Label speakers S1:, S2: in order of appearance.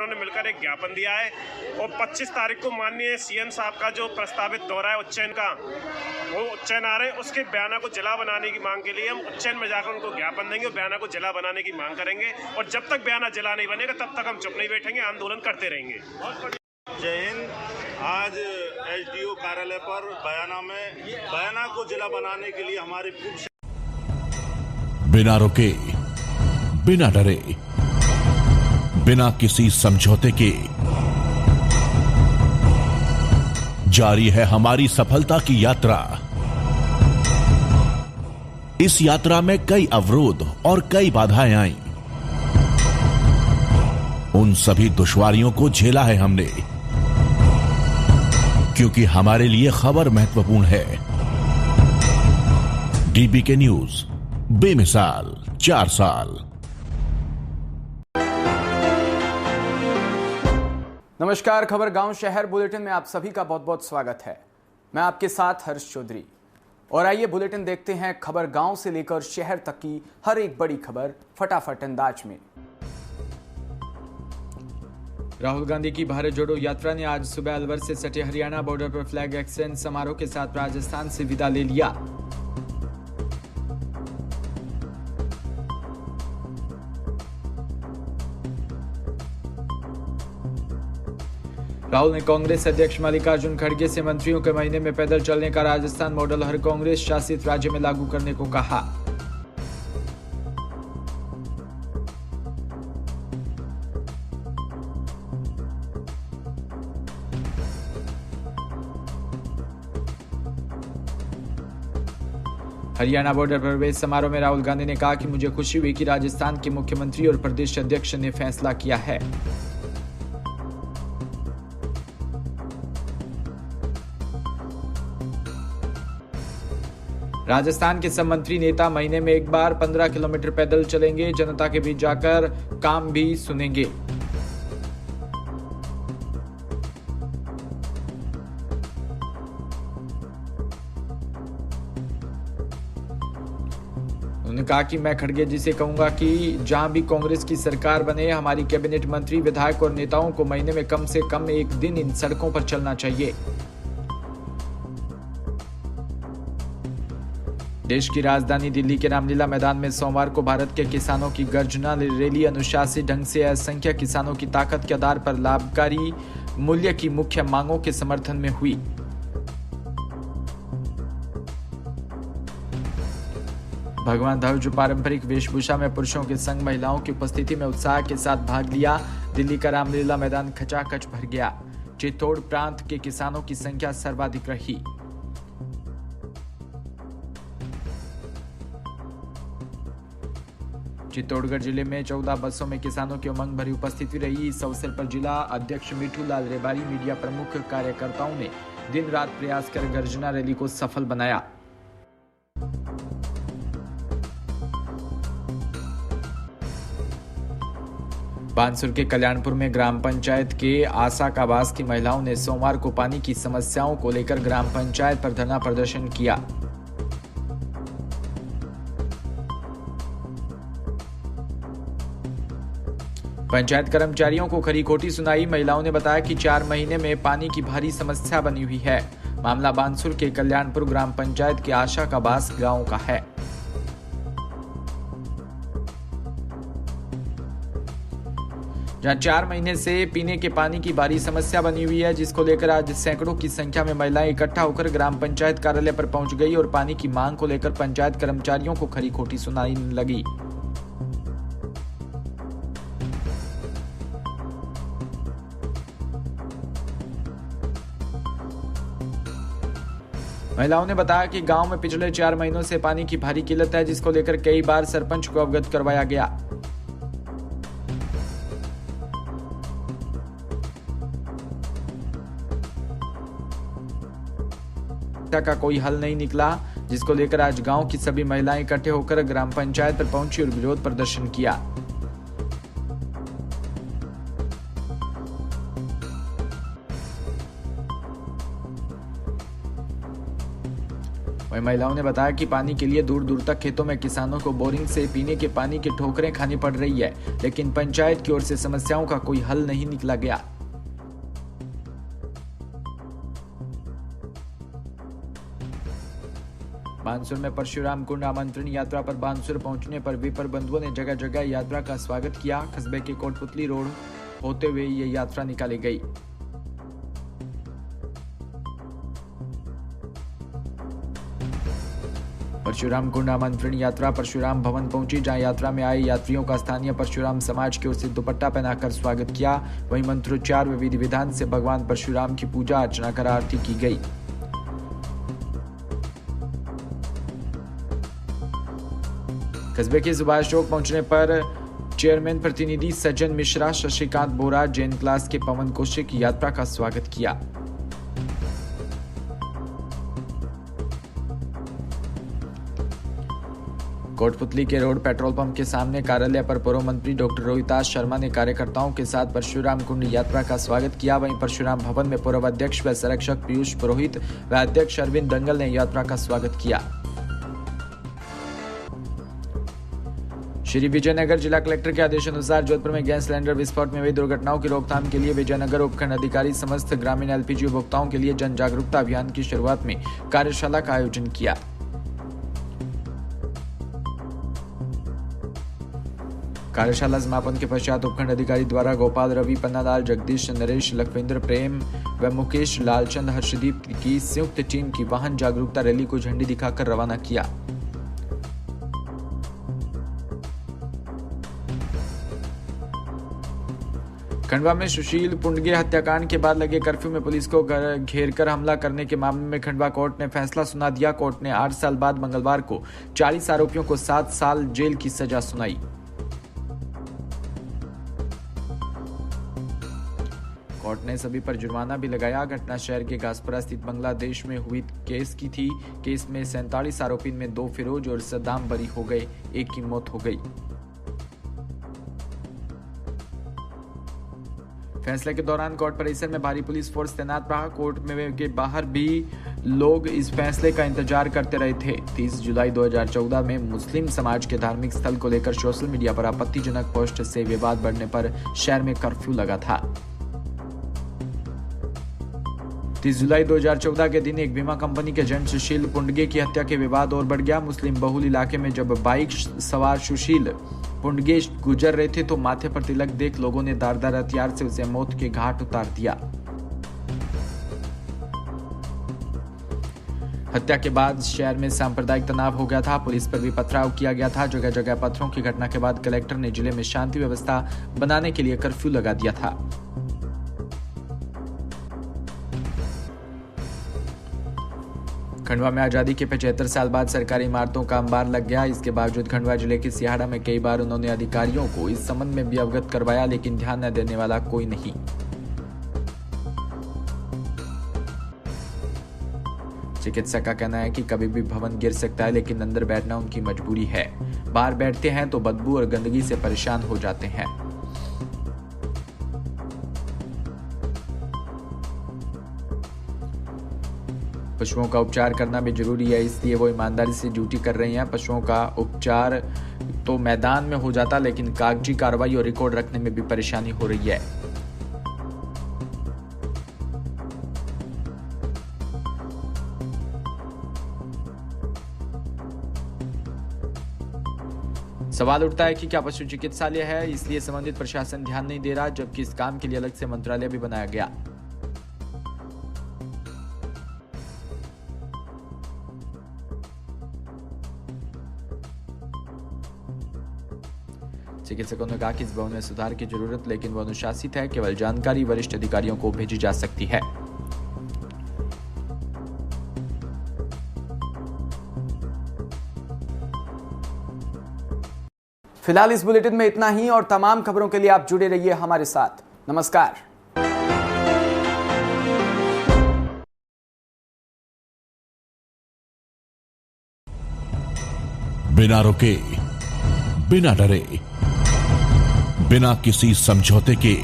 S1: उन्होंने मिलकर एक ज्ञापन दिया है और 25 तारीख को माननीय सीएम साहब का जो प्रस्तावित दौरा है उज्जैन का, वो उज्जैन आ रहे हैं, उसके बयाना को जिला बनाने की मांग के लिए हम उज्जैन में जाकर उनको ज्ञापन देंगे और बयाना को जिला बनाने की मांग करेंगे। और जब तक बयाना जिला नहीं बनेगा तब तक हम चुप नहीं बैठेंगे, आंदोलन करते रहेंगे।
S2: जय हिंद। आज एसडीओ कार्यालय पर बयाना को जिला बनाने के लिए हमारे
S3: बिना रुके, बिना डरे, बिना किसी समझौते के जारी है हमारी सफलता की यात्रा। इस यात्रा में कई अवरोध और कई बाधाएं आईं। उन सभी दुश्वारियों को झेला है हमने, क्योंकि हमारे लिए खबर महत्वपूर्ण है। डीबीके न्यूज, बेमिसाल 4 साल।
S4: नमस्कार, खबर गांव शहर बुलेटिन में आप सभी का बहुत बहुत स्वागत है। मैं आपके साथ हर्ष चौधरी, और आइए बुलेटिन देखते हैं खबर गांव से लेकर शहर तक की हर एक बड़ी खबर फटाफट अंदाज में। राहुल गांधी की भारत जोड़ो यात्रा ने आज सुबह अलवर से सटे हरियाणा बॉर्डर पर फ्लैग एक्सचेंज समारोह के साथ राजस्थान से विदा ले लिया। राहुल ने कांग्रेस अध्यक्ष मल्लिकार्जुन खड़गे से मंत्रियों के महीने में पैदल चलने का राजस्थान मॉडल हर कांग्रेस शासित राज्य में लागू करने को कहा। हरियाणा बॉर्डर प्रवेश समारोह में राहुल गांधी ने कहा कि मुझे खुशी हुई कि राजस्थान के मुख्यमंत्री और प्रदेश अध्यक्ष ने फैसला किया है। राजस्थान के सब मंत्री नेता महीने में एक बार 15 किलोमीटर पैदल चलेंगे, जनता के बीच जाकर काम भी सुनेंगे। उन्होंने कहा कि मैं खड़गे जी से कहूंगा कि जहां भी कांग्रेस की सरकार बने, हमारी कैबिनेट मंत्री, विधायक और नेताओं को महीने में कम से कम एक दिन इन सड़कों पर चलना चाहिए। देश की राजधानी दिल्ली के रामलीला मैदान में सोमवार को भारत के किसानों की गर्जना रैली अनुशासित ढंग से असंख्य किसानों की ताकत के आधार पर लाभकारी मूल्य की मुख्य मांगों के समर्थन में हुई। भगवान ध्वज पारंपरिक वेशभूषा में पुरुषों के संग महिलाओं की उपस्थिति में उत्साह के साथ भाग लिया। दिल्ली का रामलीला मैदान खचाखच भर गया। चित्तौड़ प्रांत के किसानों की संख्या सर्वाधिक रही। चित्तौड़गढ़ जिले में 14 बसों में किसानों की उमंग भरी उपस्थिति रही। इस अवसर पर जिला अध्यक्ष मिठू लाल रेबारी, मीडिया प्रमुख, कार्यकर्ताओं ने दिन रात प्रयास कर गर्जना रैली को सफल बनाया। बानसूर के कल्याणपुर में ग्राम पंचायत के आशा काबास की महिलाओं ने सोमवार को पानी की समस्याओं को लेकर ग्राम पंचायत पर धरना प्रदर्शन किया। पंचायत कर्मचारियों को खरी खोटी सुनाई। महिलाओं ने बताया कि 4 महीने में पानी की भारी समस्या बनी हुई है। मामला बानसूर के कल्याणपुर ग्राम पंचायत के आशा काबास गांव का है। जहां 4 महीने से पीने के पानी की भारी समस्या बनी हुई है, जिसको लेकर आज सैकड़ों की संख्या में महिलाएं इकट्ठा होकर ग्राम पंचायत कार्यालय पर पहुंच गई और पानी की मांग को लेकर पंचायत कर्मचारियों को खरी खोटी सुनाने लगी। महिलाओं ने बताया कि गांव में पिछले 4 महीनों से पानी की भारी किल्लत है, जिसको लेकर कई बार सरपंच को अवगत करवाया गया। का कोई हल नहीं निकला, जिसको लेकर आज गांव की सभी महिलाएं इकट्ठे होकर ग्राम पंचायत पर पहुंची और विरोध प्रदर्शन किया। वहीं महिलाओं ने बताया कि पानी के लिए दूर दूर तक खेतों में किसानों को बोरिंग से पीने के पानी की ठोकरें खानी पड़ रही है, लेकिन पंचायत की ओर से समस्याओं का कोई हल नहीं निकला गया। बानसूर में परशुराम कुंड आमंत्रण यात्रा पर बानसूर पहुंचने पर विपर बंधुओं ने जगह जगह यात्रा का स्वागत किया। कस्बे के कोटपुतली रोड होते हुए ये यात्रा निकाली गई। परशुराम कुंड आमंत्रण यात्रा परशुराम भवन पहुंची, जहां यात्रा में आए यात्रियों का स्थानीय परशुराम समाज की ओर से दुपट्टा पहनाकर स्वागत किया। वहीं मंत्रोच्चार व विधि विधान से भगवान परशुराम की पूजा अर्चना कर आरती की गई। कस्बे के सुभाष चौक पहुंचने पर चेयरमैन प्रतिनिधि सज्जन मिश्रा, शशिकांत बोरा, जैन क्लास के पवन कौशिक यात्रा का स्वागत किया। कोटपुतली के रोड पेट्रोल पंप के सामने कार्यालय पर पूर्व मंत्री डॉक्टर रोहिताश शर्मा ने कार्यकर्ताओं के साथ परशुराम कुंड यात्रा का स्वागत किया। वहीं परशुराम भवन में पूर्व अध्यक्ष व संरक्षक पीयूष पुरोहित व अध्यक्ष अरविंद दंगल ने यात्रा का स्वागत किया। श्री विजयनगर जिला कलेक्टर के आदेशानुसार जोधपुर में गैस सिलेंडर विस्फोट में हुई दुर्घटनाओं की रोकथाम के लिए विजयनगर उपखंड अधिकारी समस्त ग्रामीण एलपीजी उपभोक्ताओं के लिए जन जागरूकता अभियान की शुरुआत में कार्यशाला का आयोजन किया। कार्यशाला समापन के पश्चात उपखंड अधिकारी द्वारा गोपाल, रवि, पन्नालाल, जगदीश, नरेश, लखविंद्र, प्रेम व मुकेश, लालचंद, हर्षदीप की संयुक्त टीम की वाहन जागरूकता रैली को झंडी दिखाकर रवाना किया। खंडवा में सुशील पुंडगे हत्याकांड के बाद लगे कर्फ्यू में पुलिस को घेरकर हमला करने के मामले में खंडवा कोर्ट ने फैसला सुना दिया। कोर्ट ने 8 साल बाद मंगलवार को 40 आरोपियों को 7 साल जेल की सजा सुनाई। कोर्ट ने सभी पर जुर्माना भी लगाया। घटना शहर के घासपुरा स्थित बांग्लादेश में हुई केस की थी। केस में 47 आरोपी में 2 फिरोज और सद्दाम बरी हो गए, एक की मौत हो गई। फैसले के दौरान कोर्ट परिसर में भारी पुलिस फोर्स तैनात रहा। कोर्ट में के बाहर भी लोग इस फैसले का इंतजार करते रहे थे। 30 जुलाई 2014 में मुस्लिम समाज के धार्मिक स्थल को लेकर सोशल मीडिया पर आपत्तिजनक पोस्ट से विवाद बढ़ने पर शहर में कर्फ्यू लगा था। 30 जुलाई 2014 के दिन एक बीमा कंपनी के एजेंट सुशील पुंडगे की हत्या के विवाद और बढ़ गया। मुस्लिम बहुल इलाके में जब बाइक सवार सुशील पुंडगे गुजर रहे थे तो माथे पर तिलक देख लोगों ने धारदार हथियार से उसे मौत के घाट उतार दिया। हत्या के बाद शहर में सांप्रदायिक तनाव हो गया था। पुलिस पर भी पथराव किया गया था। जगह जगह पत्थरों की घटना के बाद कलेक्टर ने जिले में शांति व्यवस्था बनाने के लिए कर्फ्यू लगा दिया था। खंडवा में आजादी के 75 साल बाद सरकारी इमारतों का अंबार लग गया। इसके बावजूद खंडवा जिले के सिहाड़ा में कई बार उन्होंने अधिकारियों को इस संबंध में भी अवगत करवाया, लेकिन ध्यान न देने वाला कोई नहीं। चिकित्सक का कहना है कि कभी भी भवन गिर सकता है, लेकिन अंदर बैठना उनकी मजबूरी है। बाहर बैठते हैं तो बदबू और गंदगी से परेशान हो जाते हैं। पशुओं का उपचार करना भी जरूरी है, इसलिए वो ईमानदारी से ड्यूटी कर रहे हैं। पशुओं का उपचार तो मैदान में हो जाता, लेकिन कागजी कार्रवाई और रिकॉर्ड रखने में भी परेशानी हो रही है। सवाल उठता है कि क्या पशु चिकित्सालय है, इसलिए संबंधित प्रशासन ध्यान नहीं दे रहा, जबकि इस काम के लिए अलग से मंत्रालय भी बनाया गया। चिकित्सकों ने कहा कि इस भवन में सुधार की जरूरत, लेकिन वो अनुशासित है। केवल जानकारी वरिष्ठ अधिकारियों को भेजी जा सकती है।
S5: फिलहाल इस बुलेटिन में इतना ही, और तमाम खबरों के लिए आप जुड़े रहिए हमारे साथ। नमस्कार।
S3: बिना रुके, बिना डरे, बिना किसी समझौते के